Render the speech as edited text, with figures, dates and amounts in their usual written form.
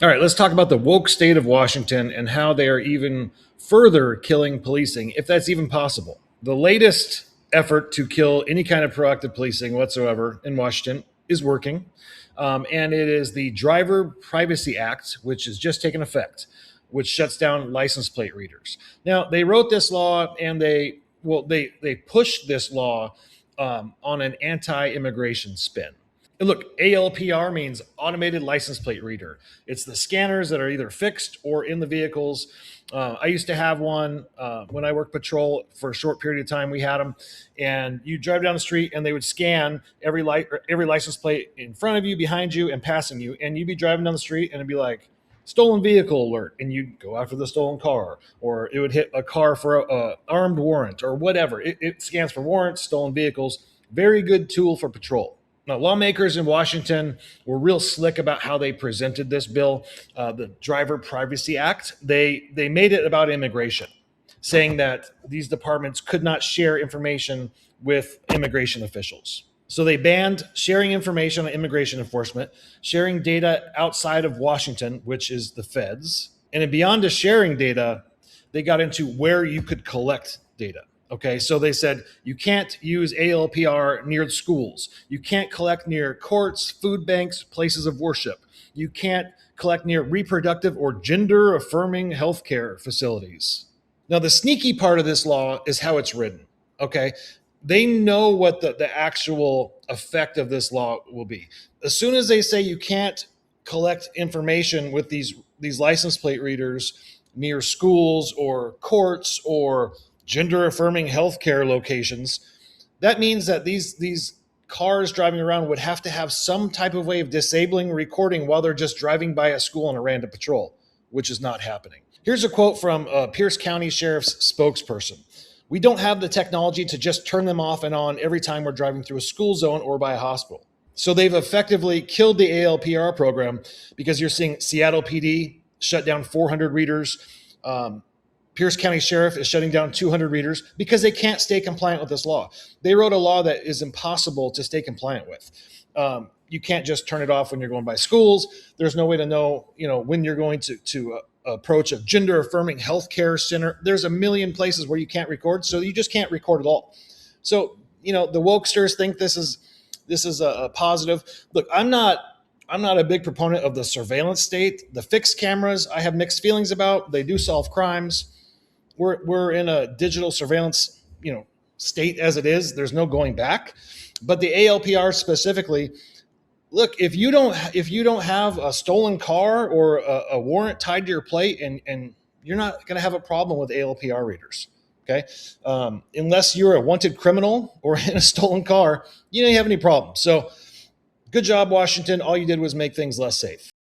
All right, let's talk about the woke state of Washington and how they are even further killing policing, if that's even possible. The latest effort to kill any kind of proactive policing whatsoever in Washington is working. And it is the Driver Privacy Act, which has just taken effect, which shuts down license plate readers. Now, they wrote this law and they pushed this law on an anti-immigration spin. And look, ALPR means automated license plate reader. It's the scanners that are either fixed or in the vehicles. I used to have one when I worked patrol for a short period of time. We had them, and you drive down the street, and they would scan every license plate in front of you, behind you, and passing you. And you'd be driving down the street, and it'd be like stolen vehicle alert, and you'd go after the stolen car, or it would hit a car for a armed warrant or whatever. It scans for warrants, stolen vehicles. Very good tool for patrol. Now, lawmakers in Washington were real slick about how they presented this bill, the Driver Privacy Act. They made it about immigration, saying that these departments could not share information with immigration officials. So they banned sharing information on immigration enforcement, sharing data outside of Washington, which is the feds. And beyond just sharing data, they got into where you could collect data. Okay, so they said you can't use ALPR near schools. You can't collect near courts, food banks, places of worship. You can't collect near reproductive or gender affirming healthcare facilities. Now, the sneaky part of this law is how it's written. Okay, they know what the actual effect of this law will be. As soon as they say you can't collect information with these license plate readers near schools or courts or gender affirming healthcare locations, that means that these cars driving around would have to have some type of way of disabling recording while they're just driving by a school on a random patrol, which is not happening. Here's a quote from Pierce County Sheriff's spokesperson. We don't have the technology to just turn them off and on every time we're driving through a school zone or by a hospital. So they've effectively killed the ALPR program because you're seeing Seattle PD shut down 400 readers. Pierce County Sheriff is shutting down 200 readers because they can't stay compliant with this law. They wrote a law that is impossible to stay compliant with. You can't just turn it off when you're going by schools. There's no way to know, when you're going to approach a gender affirming healthcare center. There's a million places where you can't record, so you just can't record at all. So, the wokesters think this is a positive. Look, I'm not a big proponent of the surveillance state. The fixed cameras, I have mixed feelings about. They do solve crimes. We're in a digital surveillance, state as it is. There's no going back. But the ALPR specifically, look, if you don't have a stolen car or a warrant tied to your plate, and you're not going to have a problem with ALPR readers. Okay, unless you're a wanted criminal or in a stolen car, you don't have any problem. So, good job, Washington. All you did was make things less safe.